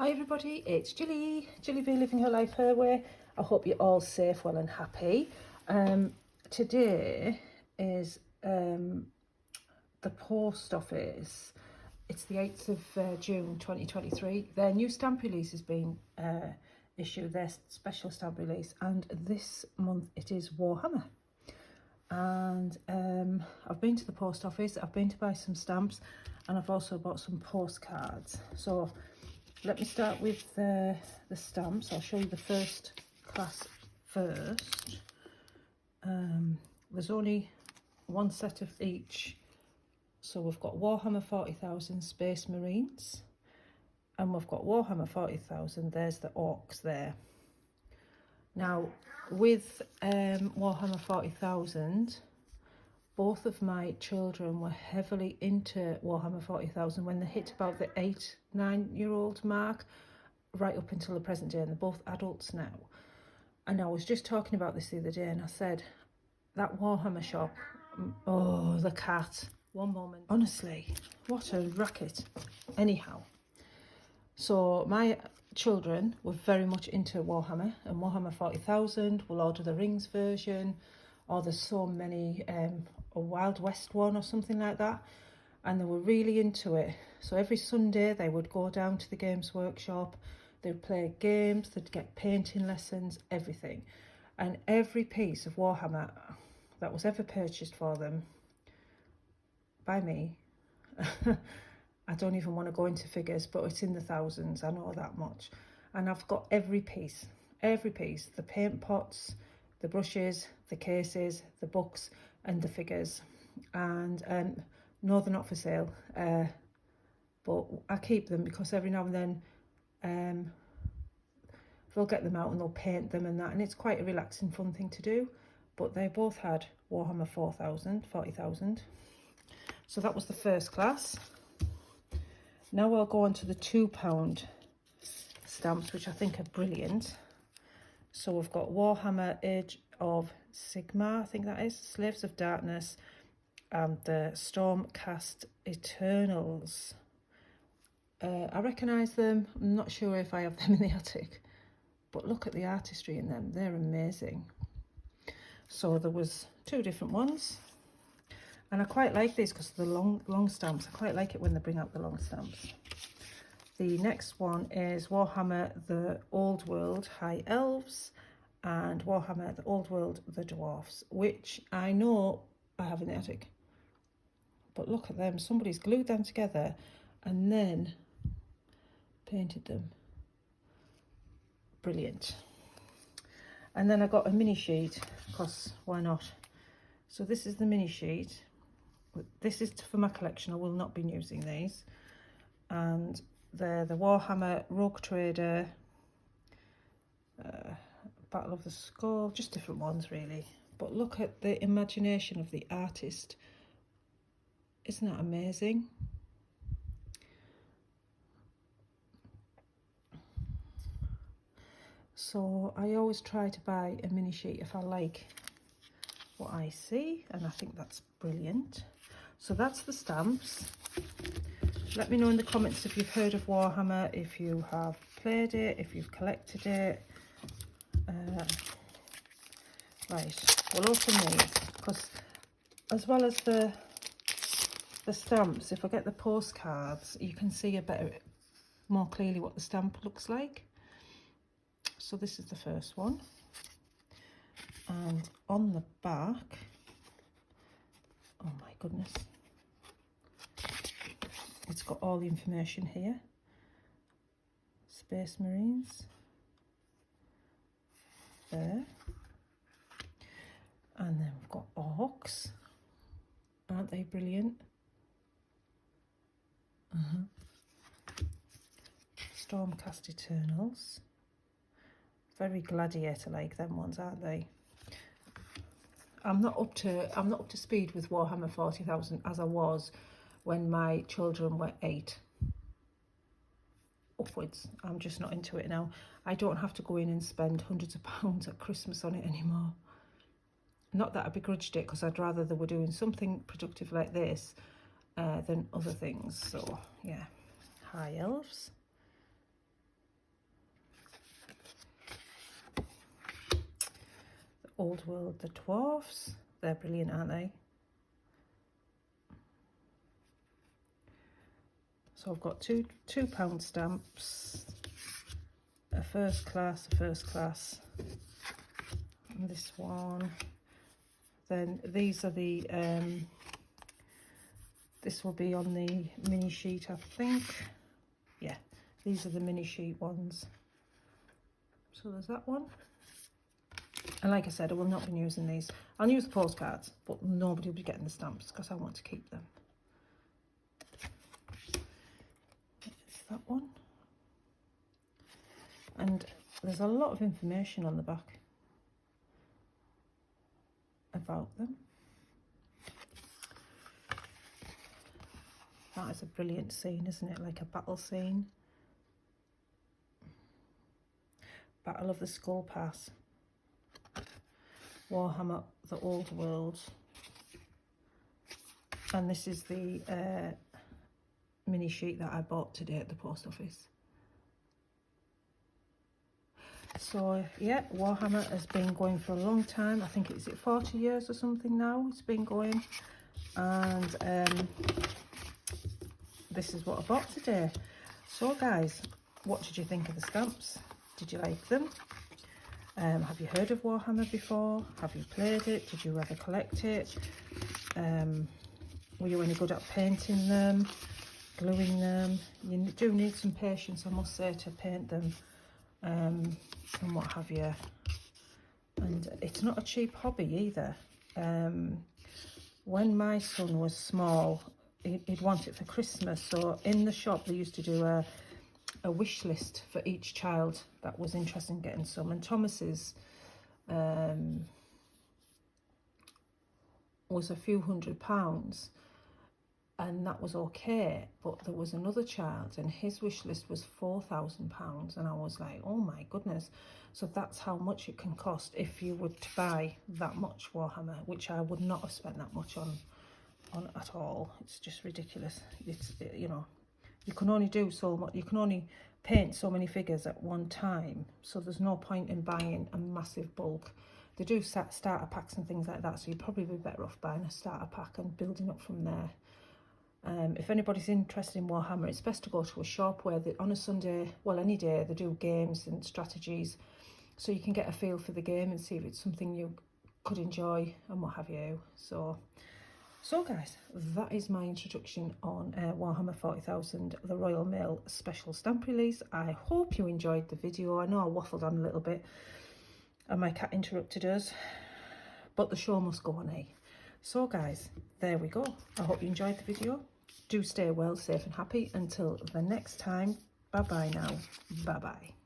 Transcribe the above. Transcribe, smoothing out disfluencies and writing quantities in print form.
Hi everybody, it's Jilly living her life her way. I hope you're all safe, well and happy. Today is the post office. It's the 8th of June 2023. Their new stamp release has been issued, their special stamp release, and this month it is Warhammer. And I've been to the post office, I've been to buy some stamps, and I've also bought some postcards. So let me start with the stamps. I'll show you the first class first. There's only one set of each. So we've got Warhammer 40,000 Space Marines. And we've got Warhammer 40,000. There's the orcs there. Now, with Warhammer 40,000, both of my children were heavily into Warhammer 40,000 when they hit about the 8-9-year-old mark, right up until the present day, and they're both adults now. And I was just talking about this the other day, and I said, that Warhammer shop, oh, the cat, one moment. Honestly, what a racket. Anyhow, so my children were very much into Warhammer, and Warhammer 40,000, will order the Rings version, or there's so many, a Wild West one or something like that, and they were really into it. So every Sunday they would go down to the Games Workshop, they'd play games, they'd get painting lessons, everything. And every piece of Warhammer that was ever purchased for them by me, I don't even want to go into figures, but it's in the thousands, I know that much. And I've got every piece, the paint pots, the brushes, the cases, the books, and the figures. And no, they're not for sale, but I keep them because every now and then they'll get them out and they'll paint them and that, and it's quite a relaxing, fun thing to do. But they both had Warhammer 40,000. So that was the first class. Now I'll go on to the £2 stamps, which I think are brilliant. So we've got Warhammer Age of Sigmar, I think that is, Slaves of Darkness, and the Stormcast Eternals. I recognise them. I'm not sure if I have them in the attic, but look at the artistry in them. They're amazing. So there was two different ones, and I quite like these because of the long stamps. I quite like it when they bring out the long stamps. The next one is Warhammer the Old World High Elves and Warhammer the Old World the Dwarfs, which I know I have in the attic. But look at them. Somebody's glued them together and then painted them. Brilliant. And then I got a mini sheet, because why not? So this is the mini sheet. This is for my collection. I will not be using these. And they're the Warhammer Rogue Trader, Battle of the Skull, just different ones really. But look at the imagination of the artist. Isn't that amazing? So I always try to buy a mini sheet if I like what I see, and I think that's brilliant. So that's the stamps. Let me know in the comments if you've heard of Warhammer, if you have played it, if you've collected it. Right, we'll open these, because as well as the stamps, if I get the postcards, you can see more clearly what the stamp looks like. So this is the first one, and on the back, oh my goodness, it's got all the information here. Space Marines, there, and then we've got orcs. Aren't they brilliant? Stormcast Eternals. Very gladiator like them ones, aren't they? I'm not up to speed with Warhammer 40,000 as I was when my children were 8 upwards. I'm just not into it now. I don't have to go in and spend hundreds of pounds at Christmas on it anymore. Not that I begrudged it, because I'd rather they were doing something productive like this than other things. So yeah, High Elves. Old World, the dwarfs. They're brilliant, aren't they? So I've got two £2 stamps, a first class, and this one. Then these are the, this will be on the mini sheet, I think. Yeah, these are the mini sheet ones. So there's that one. And like I said, I will not be using these. I'll use the postcards, but nobody will be getting the stamps because I want to keep them. It's that one. And there's a lot of information on the back about them. That is a brilliant scene, isn't it? Like a battle scene. Battle of the Skull Pass. Warhammer, the Old World. And this is the mini sheet that I bought today at the post office. So yeah, Warhammer has been going for a long time. I think it's 40 years or something now it's been going. And this is what I bought today. So guys, what did you think of the stamps? Did you like them? Have you heard of Warhammer before? Have you played it? Did you ever collect it? Were you any good at painting them, gluing them? You do need some patience, I must say, to paint them and what have you. And it's not a cheap hobby either. When my son was small, he'd want it for Christmas. So in the shop, they used to do a wish list for each child that was interested in getting some, and Thomas's was a few £100, and that was okay. But there was another child and his wish list was £4,000, and I was like, oh my goodness. So that's how much it can cost if you were to buy that much Warhammer, which I would not have spent that much on at all. It's just ridiculous. It's, you know, you can only do so much, you can only paint so many figures at one time, so there's no point in buying a massive bulk. They do starter packs and things like that, so you'd probably be better off buying a starter pack and building up from there. If anybody's interested in Warhammer, it's best to go to a shop where they, on a Sunday, well any day, they do games and strategies, so you can get a feel for the game and see if it's something you could enjoy and what have you. So guys, that is my introduction on Warhammer 40,000, the Royal Mail special stamp release. I hope you enjoyed the video. I know I waffled on a little bit and my cat interrupted us, but the show must go on, eh? So guys, there we go. I hope you enjoyed the video. Do stay well, safe and happy. Until the next time, bye-bye now. Bye-bye.